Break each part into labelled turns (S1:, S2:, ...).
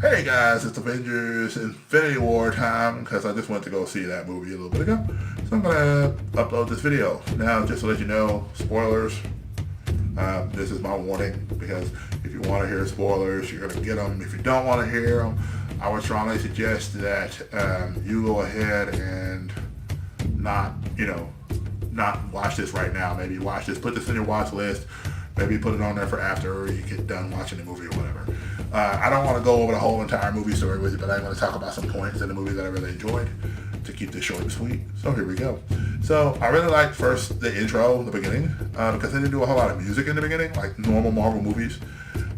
S1: Hey guys, it's Avengers Infinity War time because I just went to go see that movie a little bit ago. So I'm going to upload this video. Now, just to let you know, spoilers. This is my warning because if you want to hear spoilers, you're going to get them. If you don't want to hear them, I would strongly suggest that you go ahead and not watch this right now. Maybe watch this, put this in your watch list. Maybe put it on there for after you get done watching the movie or whatever. I don't want to go over the whole entire movie story with you, but I'm going to talk about some points in the movie that I really enjoyed to keep this short and sweet. So here we go. So I really liked first the intro, the beginning, because they didn't do a whole lot of music in the beginning, like normal Marvel movies.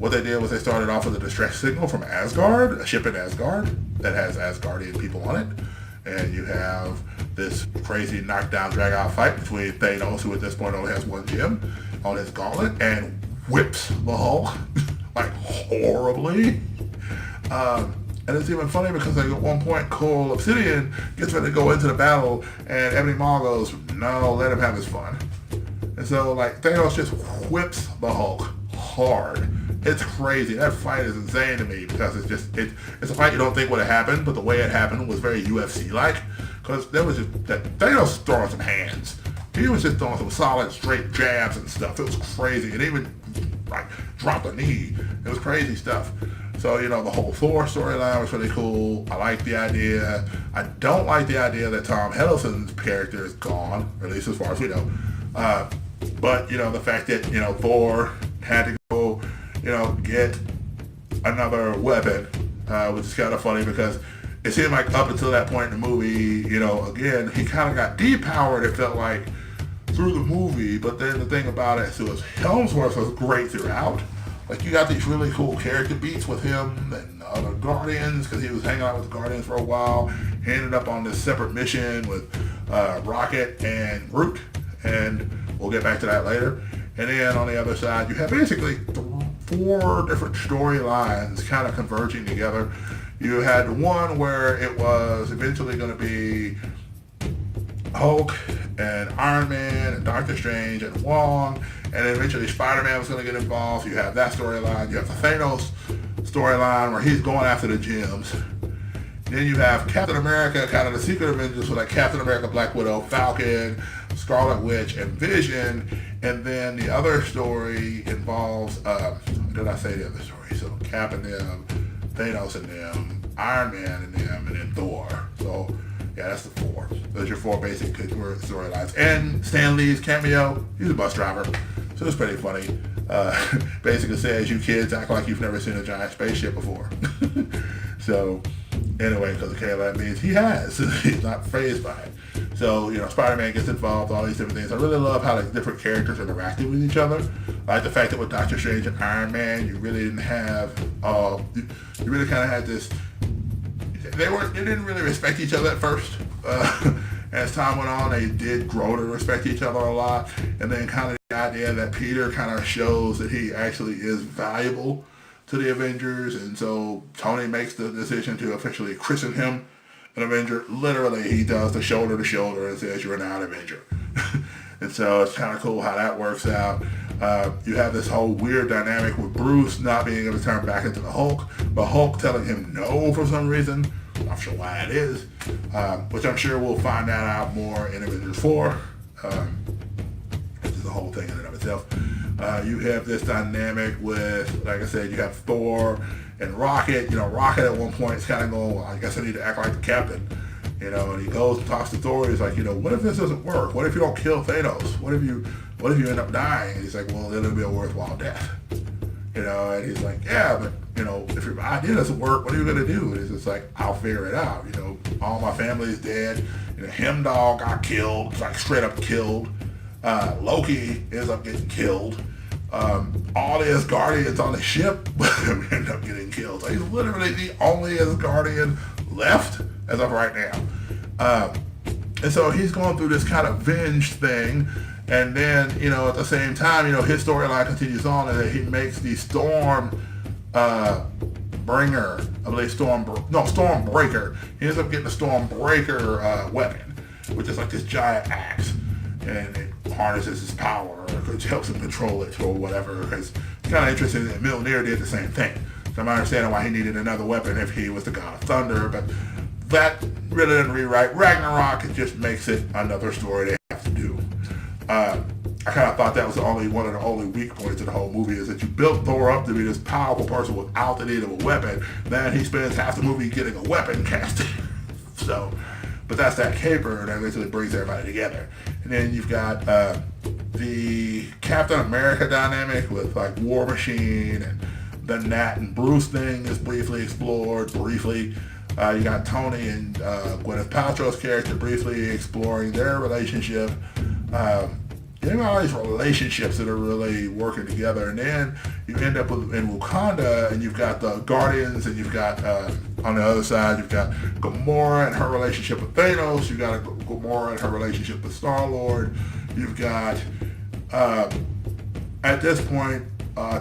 S1: What they did was they started off with a distress signal from Asgard, a ship in Asgard that has Asgardian people on it. And you have this crazy knockdown, drag-out fight between Thanos, who at this point only has one gem, on his gauntlet, and whips the Hulk, like, horribly. And it's even funny because like, at one point, Cole Obsidian gets ready to go into the battle, and Ebony Maw goes, no, let him have his fun. And so, like, Thanos just whips the Hulk hard. It's crazy. That fight is insane to me because it's a fight you don't think would have happened, but the way it happened was very UFC-like. Because there was just that Thanos throwing some hands. He was just throwing some solid, straight jabs and stuff. It was crazy. And even like dropped a knee. It was crazy stuff. So, you know, the whole Thor storyline was really cool. I like the idea. I don't like the idea that Tom Hiddleston's character is gone, or at least as far as we know. But, you know, the fact that, you know, Thor had to go, you know, get another weapon, which is kind of funny because it seemed like up until that point in the movie, you know, again, he kind of got depowered, it felt like, through the movie. But then the thing about it, so his Helmsworth was great throughout. Like, you got these really cool character beats with him and other Guardians, because he was hanging out with the Guardians for a while. He ended up on this separate mission with Rocket and Groot, and we'll get back to that later. And then on the other side, you have basically four different storylines kind of converging together. You had one where it was eventually going to be Hulk and Iron Man and Doctor Strange and Wong, and then eventually Spider-Man was going to get involved. You have that storyline. You have the Thanos storyline where he's going after the gems. Then you have Captain America, kind of the Secret Avengers with like Captain America, Black Widow, Falcon, Scarlet Witch, and Vision. And then the other story involves, did I say the other story? So Cap and them, Thanos and them, Iron Man and them, and then Thor. So yeah, that's the four. Those are your four basic storylines. And Stan Lee's cameo, he's a bus driver. So it's pretty funny. Basically says, you kids act like you've never seen a giant spaceship before. So anyway, because okay, that means he has. He's not phased by it. So, you know, Spider-Man gets involved, all these different things. I really love how the different characters interacted with each other. Like the fact that with Doctor Strange and Iron Man, you really didn't have, you really kind of had this, they didn't really respect each other at first. As time went on, they did grow to respect each other a lot. And then kind of the idea that Peter kind of shows that he actually is valuable to the Avengers. And so Tony makes the decision to officially christen him an Avenger. Literally, he does the shoulder to shoulder and says, you're now an Avenger. And so it's kind of cool how that works out. You have this whole weird dynamic with Bruce not being able to turn back into the Hulk, but Hulk telling him no for some reason. I'm not sure why it is, which I'm sure we'll find that out more in Avengers 4. Which is the whole thing in and of itself. You have this dynamic with, like I said, you have Thor and Rocket. You know, Rocket at one point is kind of going, well, I guess I need to act like the captain. You know, and he goes and talks to Thor. He's like, you know, what if this doesn't work? What if you don't kill Thanos? What if you end up dying? And he's like, well, it'll be a worthwhile death. You know, and he's like, yeah, but, you know, if your idea doesn't work, what are you going to do? And it's just like, I'll figure it out. You know, all my family's dead. You know, Hemdall got killed, like straight up killed. Loki ends up getting killed. All the Asgardians on the ship end up getting killed. So he's literally the only Asgardian left as of right now. And so he's going through this kind of venge thing. And then, you know, at the same time, you know, his storyline continues on and that he makes the Bringer, I believe Stormbreaker. He ends up getting the Stormbreaker weapon, which is like this giant axe. And it harnesses his power, which helps him control it or whatever. It's kind of interesting that Mjolnir did the same thing. So I'm understanding why he needed another weapon if he was the god of thunder, but that really didn't rewrite Ragnarok. It just makes it another story they have to do. I kind of thought that was one of the only weak points of the whole movie, is that you built Thor up to be this powerful person without the need of a weapon. Then he spends half the movie getting a weapon casted. So, but that's that caper that eventually brings everybody together. And then you've got the Captain America dynamic with like War Machine, and the Nat and Bruce thing is briefly explored. You got Tony and Gwyneth Paltrow's character briefly exploring their relationship. You got all these relationships that are really working together, and then you end up in Wakanda, and you've got the Guardians, and you've got on the other side you've got Gamora and her relationship with Thanos. You've got Gamora and her relationship with Star-Lord. You've got at this point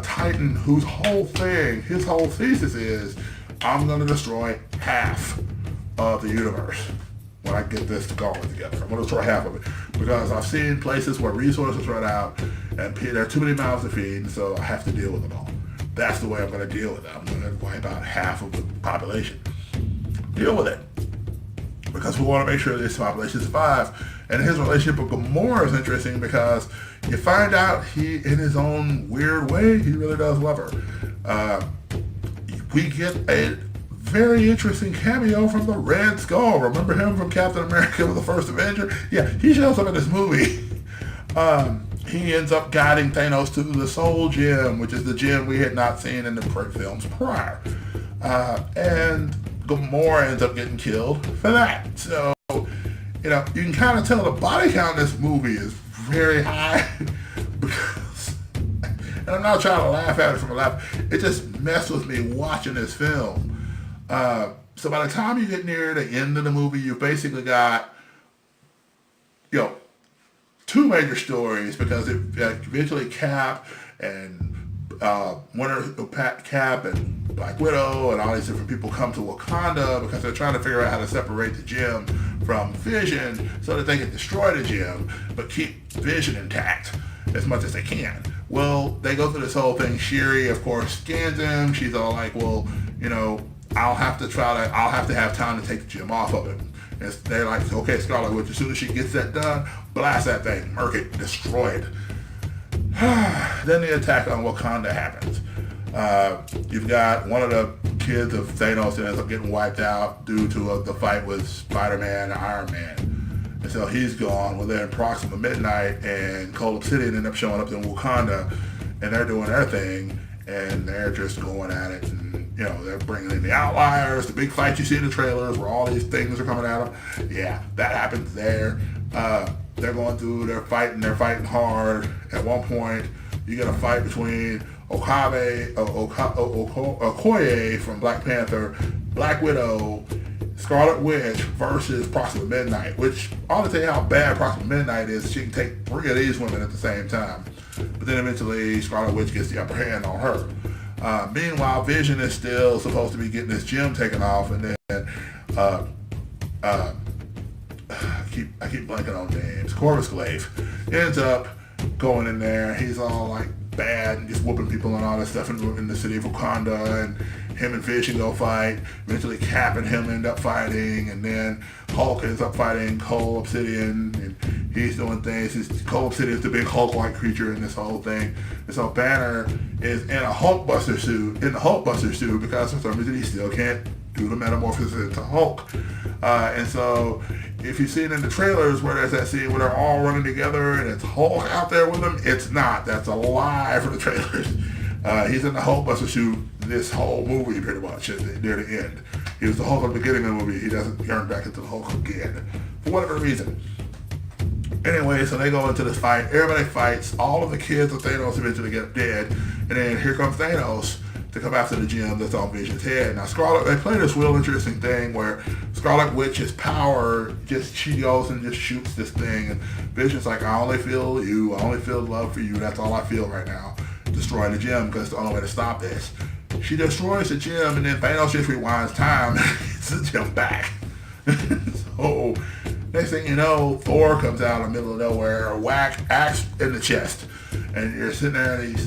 S1: Titan, his whole thesis is, I'm going to destroy half of the universe when I get this going together. I'm going to destroy half of it, because I've seen places where resources run out and there are too many mouths to feed, and so I have to deal with them all. That's the way I'm going to deal with it. I'm going to wipe out half of the population. Deal with it, because we want to make sure this population survives. And his relationship with Gamora is interesting, because you find out he, in his own weird way, he really does love her. We get a very interesting cameo from the Red Skull. Remember him from Captain America with the first Avenger? Yeah, he shows up in this movie. He ends up guiding Thanos to the Soul Gem, which is the gem we had not seen in the films prior. And Gamora ends up getting killed for that. So, you can kind of tell the body count in this movie is very high. Because, and I'm not trying to laugh at it from a laugh, it just messed with me watching this film. So by the time you get near the end of the movie, you've basically got, two major stories, because eventually Cap and Cap and Black Widow and all these different people come to Wakanda, because they're trying to figure out how to separate the gem from Vision so that they can destroy the gem but keep Vision intact as much as they can. Well, they go through this whole thing. Shuri, of course, scans him. She's all like, well, I'll have to have time to take the gem off of him. And they're like, okay, Scarlet Witch, as soon as she gets that done, blast that thing, murk it, destroy it. Then the attack on Wakanda happens. You've got one of the kids of Thanos that ends up getting wiped out due to the fight with Spider-Man and Iron Man. And so he's gone. Well, they're in Proxima Midnight, and Cold Obsidian end up showing up in Wakanda, and they're doing their thing, and they're just going at it. And, they're bringing in the Outliers, the big fight you see in the trailers where all these things are coming at them. Yeah, that happens there. They're going through, they're fighting hard. At one point, you get a fight between Okoye from Black Panther, Black Widow, Scarlet Witch versus Proxima Midnight, which, I'll tell you how bad Proxima Midnight is. She can take 3 of these women at the same time. But then eventually Scarlet Witch gets the upper hand on her. Meanwhile, Vision is still supposed to be getting this gem taken off, and then I keep blanking on names. Corvus Glaive ends up going in there. He's all like bad and just whooping people and all that stuff in the city of Wakanda, and him and Vision go fight. Eventually Cap and him end up fighting, and then Hulk ends up fighting Cold Obsidian, and he's doing things. Cold Obsidian is the big Hulk-like creature in this whole thing. And so Banner is in a Hulkbuster suit, because for some reason he still can't do the metamorphosis into Hulk. And so if you've seen in the trailers where there's that scene where they're all running together and it's Hulk out there with them, it's not. That's a lie for the trailers. He's in the Hulkbuster suit this whole movie pretty much near the end. He was the Hulk at the beginning of the movie. He doesn't turn back into the Hulk again for whatever reason. Anyway, so they go into this fight. Everybody fights. All of the kids of Thanos eventually get dead. And then here comes Thanos to come after the gem that's on Vision's head. Now, they play this real interesting thing where Scarlet Witch's power, she goes and just shoots this thing. And Vision's like, I only feel you. I only feel love for you. That's all I feel right now. Destroy the gem, because it's the only way to stop this. She destroys the gem, and then Thanos just rewinds time and gets the gem back. So Next thing you know, Thor comes out in the middle of nowhere, whack, axe in the chest. And you're sitting there and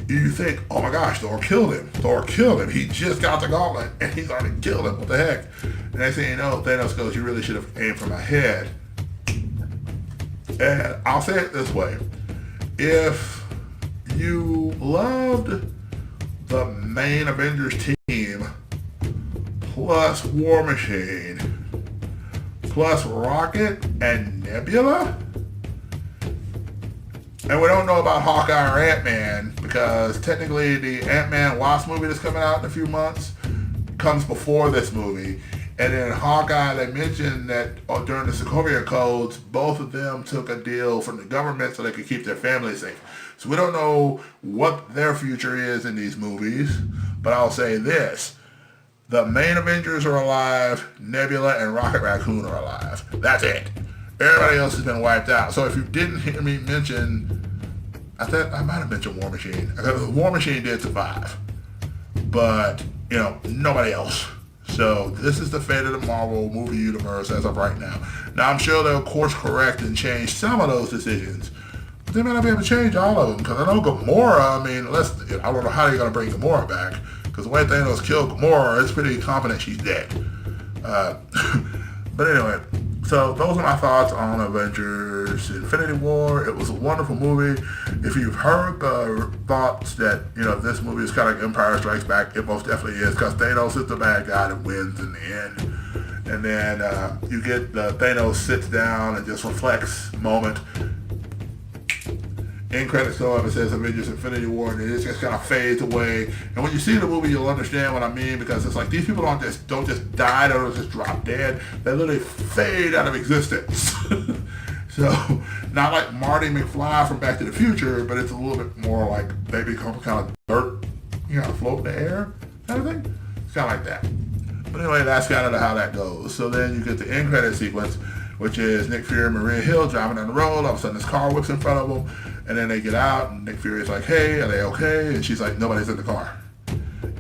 S1: you think, oh my gosh, Thor killed him. Thor killed him. He just got the gauntlet and he's already killed him. What the heck? And next thing you know, Thanos goes, you really should have aimed for my head. And I'll say it this way. If you loved the main Avengers team plus War Machine plus Rocket and Nebula, and we don't know about Hawkeye or Ant-Man because technically the Ant-Man Wasp movie that's coming out in a few months comes before this movie. And then Hawkeye, they mentioned that during the Sokovia Codes, both of them took a deal from the government so they could keep their families safe. So we don't know what their future is in these movies, but I'll say this. The main Avengers are alive, Nebula and Rocket Raccoon are alive. That's it. Everybody else has been wiped out. So if you didn't hear me mention, I thought I might have mentioned War Machine. War Machine did survive, but nobody else. So this is the fate of the Marvel movie universe as of right now. Now I'm sure they'll course correct and change some of those decisions, but they may not be able to change all of them because I know Gamora. I don't know how they're gonna bring Gamora back because the way Thanos killed Gamora, it's pretty confident she's dead. But anyway. So those are my thoughts on Avengers Infinity War. It was a wonderful movie. If you've heard the thoughts that, this movie is kind of like Empire Strikes Back, it most definitely is because Thanos is the bad guy that wins in the end. And then you get Thanos sits down and just reflects moment. End credits go up, it says Avengers Infinity War, and it just kind of fades away. And when you see the movie, you'll understand what I mean because it's like these people don't just die, they don't just drop dead. They literally fade out of existence. So, not like Marty McFly from Back to the Future, but it's a little bit more like they become kind of dirt, float in the air kind of thing. It's kind of like that. But anyway, that's kind of how that goes. So then you get the end credit sequence, which is Nick Fury and Maria Hill driving down the road. All of a sudden, this car whips in front of them. And then they get out, and Nick Fury's like, hey, are they okay? And she's like, nobody's in the car.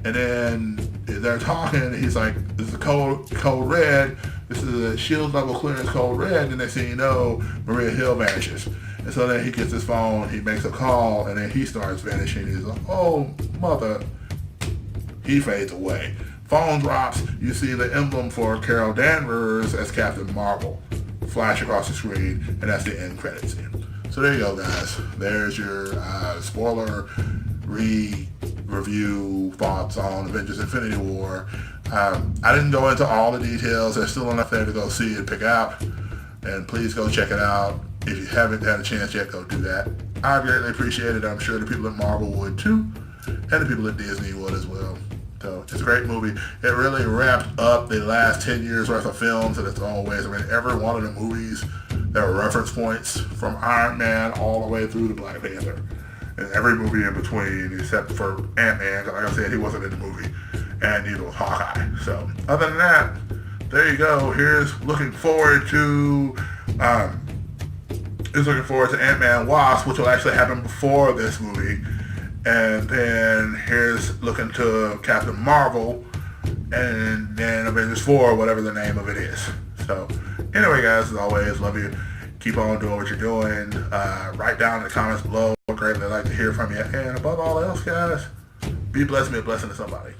S1: And then they're talking, and he's like, this is a code red. This is a shield level clearance code red. And next thing you know, Maria Hill vanishes. And so then he gets his phone, he makes a call, and then he starts vanishing. He's like, oh, mother. He fades away. Phone drops. You see the emblem for Carol Danvers as Captain Marvel flash across the screen, and that's the end credits scene. So there you go, guys. There's your spoiler review thoughts on Avengers Infinity War. I didn't go into all the details. There's still enough there to go see and pick out. And please go check it out. If you haven't had a chance yet, go do that. I greatly appreciate it. I'm sure the people at Marvel would too. And the people at Disney would as well. So it's a great movie. It really wrapped up the last 10 years worth of films in its own ways. Every one of the movies, there were reference points from Iron Man all the way through to Black Panther. And every movie in between except for Ant-Man, because like I said, he wasn't in the movie. And neither was Hawkeye. So other than that, there you go. Here's looking forward to Ant-Man Wasp, which will actually happen before this movie. And then here's looking to Captain Marvel, and then Avengers 4, whatever the name of it is. So anyway, guys, as always, love you. Keep on doing what you're doing. Write down in the comments below. I'd greatly like to hear from you. And above all else, guys, be blessed, be a blessing to somebody.